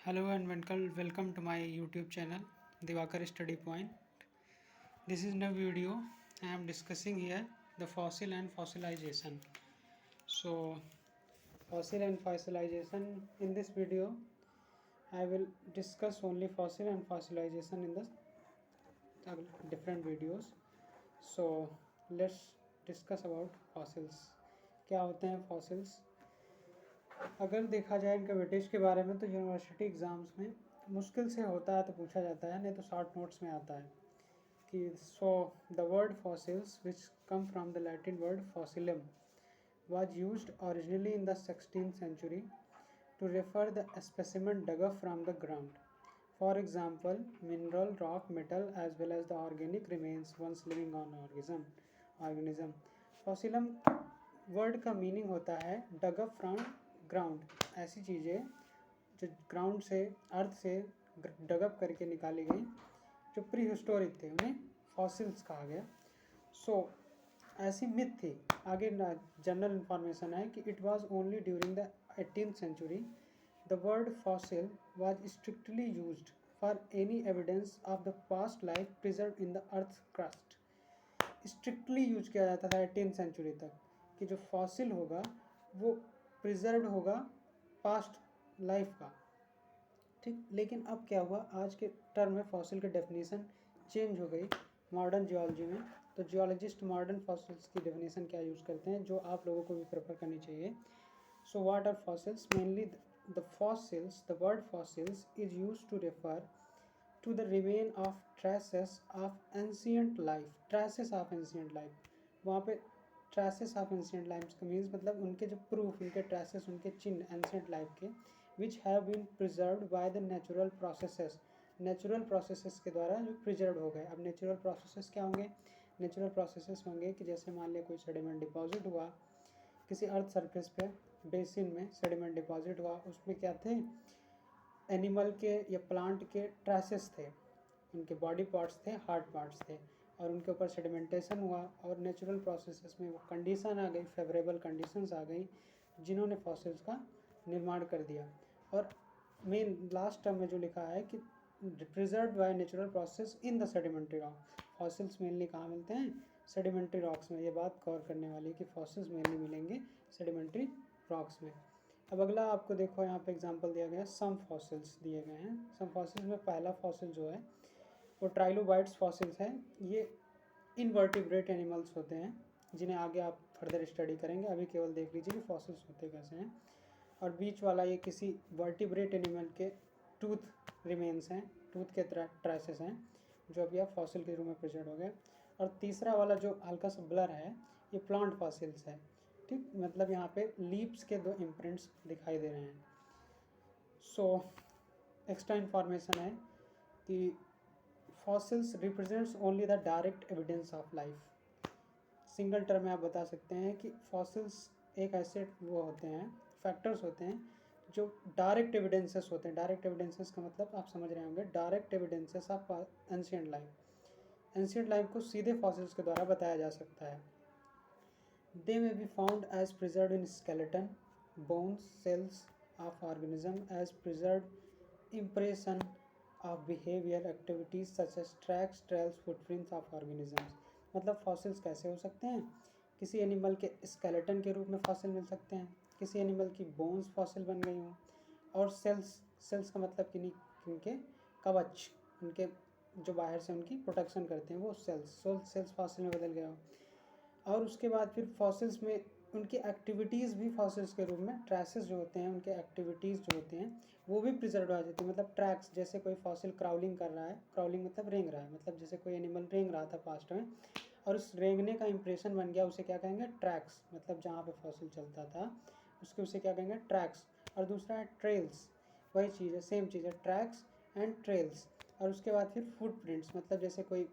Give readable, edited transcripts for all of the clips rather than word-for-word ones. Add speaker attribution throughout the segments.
Speaker 1: Hello and welcome to my YouTube channel Divakar Study Point. This is the video I am discussing here the fossil and fossilization. So fossil and fossilization in this video I will discuss only fossil and fossilization in the different videos. So let's discuss about fossils. क्या होते हैं fossils? अगर देखा जाए इनके weightage के बारे में तो यूनिवर्सिटी एग्ज़ाम्स में मुश्किल से होता है तो पूछा जाता है, नहीं तो शॉर्ट नोट्स में आता है कि so the word fossils which come from the Latin word fossilum was used originally in the 16th century to refer the specimen dug up from the ground. For example, mineral, rock, metal as well as the organic remains once living on organism. Fossilum word का meaning होता है डग up from ground, ऐसी चीज़ें जो ground से अर्थ से डग up करके निकाली गई जो प्री हिस्टोरिक थे उन्हें फॉसिल्स कहा गया. सो ऐसी मिथ थी. आगे जनरल इंफॉर्मेशन है कि it was only during the 18th century the word fossil was strictly used for any evidence of the past life preserve in the earth crust. Strictly use किया जाता था 18th सेंचुरी तक कि जो fossil होगा वो प्रिजर्व्ड होगा past life का. ठीक, लेकिन अब क्या हुआ, आज के टर्म में फॉसिल की डेफिनेशन चेंज हो गई मॉडर्न जियोलॉजी में. तो जियोलॉजिस्ट मॉडर्न फॉसिल्स की डेफिनेशन क्या यूज़ करते हैं जो आप लोगों को भी प्रेफर करनी चाहिए. So what are fossils? Mainly the fossils, the word fossils is used to refer to the remain of traces of ancient life. traces of ancient life, वहाँ पे traces of ancient life का means मतलब उनके जो proof, उनके traces, उनके चिन्ह ancient life के which have been preserved by the natural processes. natural processes के द्वारा जो preserved हो गए. अब natural processes क्या होंगे? natural processes होंगे कि जैसे मान लिया कोई sediment deposit हुआ किसी अर्थ सरफेस पे, बेसिन में sediment deposit हुआ, उसमें क्या थे, एनिमल के या प्लांट के ट्रेसेस थे, उनके बॉडी पार्ट्स थे, हार्ड पार्ट्स थे, और उनके ऊपर सेडिमेंटेशन हुआ और नेचुरल प्रोसेसेस में वो कंडीशन आ गई, फेवरेबल कंडीशंस आ गई जिन्होंने फॉसिल्स का निर्माण कर दिया. और मेन लास्ट टर्म में जो लिखा है कि preserved by natural process in the sedimentary rock. Fossils mainly कहाँ मिलते हैं? सेडिमेंट्री रॉक्स में. ये बात कवर करने वाली है कि फॉसिल्स मेनली मिलेंगे सेडिमेंट्री रॉक्स में. अब अगला आपको देखो यहाँ पे एग्जांपल दिया गया है, सम फॉसिल्स दिए गए हैं. सम फॉसिल्स में पहला फॉसिल जो है वो ट्राइलोबाइट्स फॉसिल्स है. ये इनवर्टिब्रेट एनिमल्स होते हैं जिन्हें आगे आप फर्दर स्टडी करेंगे, अभी केवल देख लीजिए कि फॉसिल्स होते कैसे हैं. और बीच वाला ये किसी वर्टिब्रेट एनिमल के टूथ रिमेन्स हैं, टूथ के ट्रेसेस हैं जो अभी आप फॉसिल के रूप में प्रेजेंट हो गए. और तीसरा वाला जो हल्का सा ब्लर है ये प्लांट फॉसिल्स है. ठीक, मतलब यहाँ पे लीप्स के दो इम्प्रिंट्स दिखाई दे रहे हैं. सो एक्स्ट्रा इन्फॉर्मेशन है कि fossils represents only the direct evidence of life. Single term में आप बता सकते हैं कि फॉसिल्स एक ऐसे वो होते हैं, फैक्टर्स होते हैं जो डायरेक्ट एविडेंसेस होते हैं. डायरेक्ट एविडेंसेस का मतलब आप समझ रहे होंगे, direct evidences of ancient life. Ancient life को सीधे फॉसिल्स के द्वारा बताया जा सकता है. They may be found as preserved in skeleton, bones, cells of organism as preserved impression of behavior activities such as tracks, trails, footprints of organisms. मतलब fossils कैसे हो सकते हैं? किसी एनिमल के स्केलेटन के रूप में फॉसिल मिल सकते हैं, किसी एनिमल की बोन्स फॉसिल बन गई हों, और सेल्स का मतलब कि उनके कवच, उनके जो बाहर से उनकी प्रोटेक्शन करते हैं वो सेल्स फॉसिल में बदल गया हो. और उसके बाद फिर फॉसिल्स में उनकी एक्टिविटीज़ भी फॉसिल्स के रूप में, ट्रेसेस जो होते हैं उनके एक्टिविटीज़ जो होते हैं वो भी प्रिजर्व हो जाती है. मतलब ट्रैक्स, जैसे कोई फॉसिल क्राउलिंग कर रहा है, क्राउलिंग मतलब रेंग रहा है, मतलब जैसे कोई एनिमल रेंग रहा था पास्ट में और उस रेंगने का इंप्रेशन बन गया, उसे क्या कहेंगे? ट्रैक्स. मतलब जहाँ पे फॉसिल चलता था उसके उसे क्या कहेंगे? ट्रैक्स. और दूसरा है ट्रेल्स, वही चीज़ है, सेम चीज़ है, ट्रैक्स एंड ट्रेल्स. और उसके बाद फिर फुटप्रिंट्स, मतलब जैसे कोई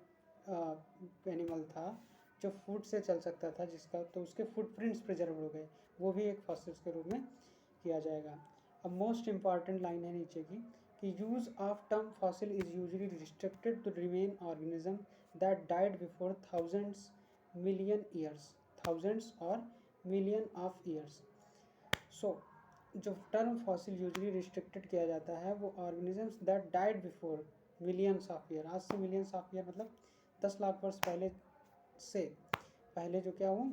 Speaker 1: एनिमल था जो फुट से चल सकता था जिसका, तो उसके फुटप्रिंट्स प्रिजर्व हो गए, वो भी एक फॉसिल्स के रूप में किया जाएगा. अब मोस्ट इम्पॉर्टेंट लाइन है नीचे की कि use of term fossil is usually restricted to remain organism that died before thousands million years, thousands और मिलियन ऑफ ईयर्स. सो जो टर्म फॉसिल यूजली रिस्ट्रिक्टेड किया जाता है वो organisms that died before millions of year, आज से millions of year मतलब 10 लाख वर्ष पहले से पहले जो क्या हो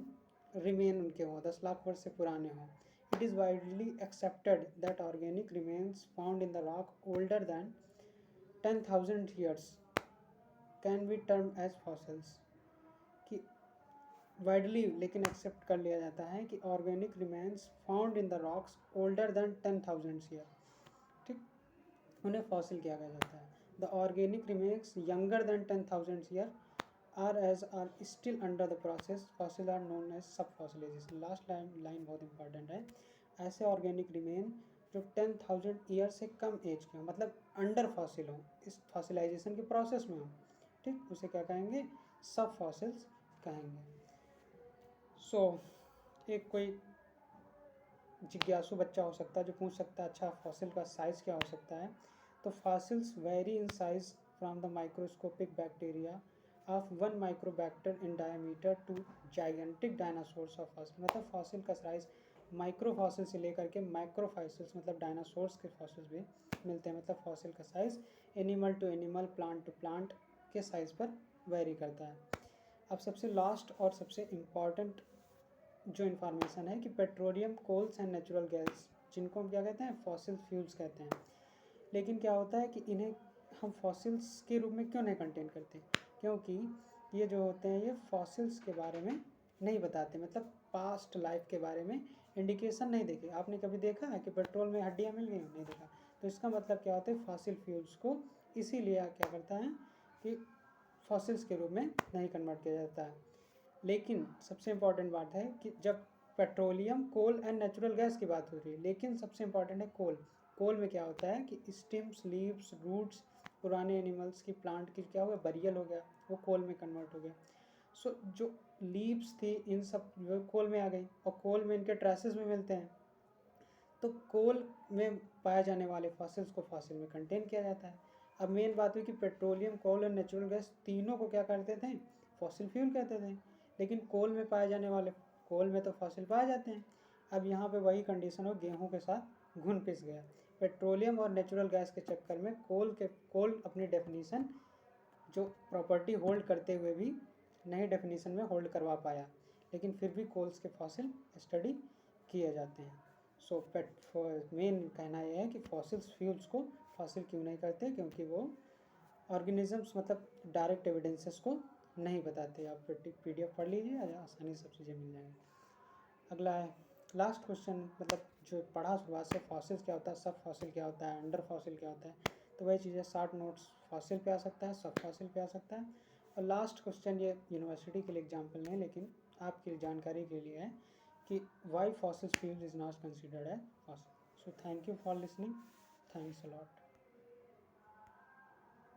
Speaker 1: रिमेन उनके हों, 10 लाख वर्ष से पुराने हों. It is widely accepted that organic remains found in the rock older than 10,000 years can be term as fossils. कि वाइडली लेकिन एक्सेप्ट कर लिया जाता है कि organic remains found in the rocks older than 10,000 year, ठीक, उन्हें फॉसिल किया गया जाता है. The organic remains younger than 10,000 year are still under the process, fossil are known as sub fossilization. Last line बहुत इंपॉर्टेंट है. ऐसे ऑर्गेनिक रिमेन जो 10,000 ईयर से कम एज के हों, मतलब अंडर फॉसिल हों, इस फॉसिलाइजेशन के प्रोसेस में हों, ठीक, उसे क्या कहेंगे, सब फॉसिल्स कहेंगे. सो एक कोई जिज्ञासु बच्चा हो सकता है जो पूछ सकता है अच्छा फॉसिल का साइज़ क्या हो सकता है. तो fossils vary in size from the microscopic bacteria of 1 micrometre in diameter to gigantic dinosaurs of fossil. मतलब फॉसिल का साइज़ माइक्रो फॉसिल से लेकर के माइक्रो फॉसिल्स मतलब डायनासोर्स के फॉसिल्स भी मिलते हैं. मतलब फॉसिल का size animal to animal, plant to plant के साइज़ पर वेरी करता है. अब सबसे लास्ट और सबसे इम्पॉर्टेंट जो इन्फॉर्मेशन है कि petroleum, coals and natural gas, जिनको हम क्या कहते हैं, फॉसिल फ्यूल्स कहते हैं. लेकिन क्या होता है कि इन्हें हम फॉसिल्स के रूप में क्यों नहीं कंटेन करते, क्योंकि ये जो होते हैं ये फॉसिल्स के बारे में नहीं बताते, मतलब पास्ट लाइफ के बारे में इंडिकेशन नहीं देखे. आपने कभी देखा है कि पेट्रोल में हड्डियाँ मिल गई, नहीं देखा. तो इसका मतलब क्या होता है, फॉसिल फ्यूल्स को इसीलिए क्या करता है कि फॉसिल्स के रूप में नहीं कन्वर्ट किया जाता है. लेकिन सबसे इम्पॉर्टेंट बात है कि जब petroleum, coal and natural gas की बात हो रही है, लेकिन सबसे इम्पॉर्टेंट है कोल. कोल में क्या होता है कि स्टिम्स, लीव्स, रूट्स, पुराने एनिमल्स की, प्लांट की क्या हो गया, बरियल हो गया, वो कोल में कन्वर्ट हो गया. सो जो लीव्स थी इन सब वो कोल में आ गई, और कोल में इनके ट्रेसेस भी मिलते हैं. तो कोल में पाए जाने वाले फॉसिल्स को फॉसिल में कंटेन किया जाता है. अब मेन बात हुई कि पेट्रोलियम, कोल और नेचुरल गैस तीनों को क्या करते थे, फॉसिल फ्यूल कहते थे. लेकिन कोल में पाए जाने वाले, कोल में तो फॉसिल पाए जाते हैं. अब यहाँ पे वही कंडीशन हो, गेहूँ के साथ घुन पिस गया. पेट्रोलियम और नेचुरल गैस के चक्कर में कोल अपनी डेफिनीशन जो प्रॉपर्टी होल्ड करते हुए भी नई डेफिनीशन में होल्ड करवा पाया. लेकिन फिर भी कोल्स के फॉसिल स्टडी किए जाते हैं. सो मेन कहना यह है कि फॉसिल्स फ्यूल्स को फॉसिल क्यों नहीं करते, क्योंकि वो ऑर्गेनिजम्स मतलब डायरेक्ट एविडेंसेस को नहीं बताते. आप PDF पढ़ लीजिए, आसानी से सब चीज़ें मिल जाएंगी. अगला है लास्ट क्वेश्चन, मतलब जो पढ़ा शुरुआत से, फॉसिल्स क्या होता है, सब फॉसिल क्या होता है, अंडर फॉसिल क्या होता है, तो वही चीज़ें 60 नोट्स फॉसिल पे आ सकता है, सब फॉसिल पे आ सकता है. और लास्ट क्वेश्चन ये यूनिवर्सिटी के लिए एग्जाम्पल नहीं, लेकिन आपकी जानकारी के लिए है कि why fossil fuel is not considered as fossil. So thank you for listening. Thanks a lot.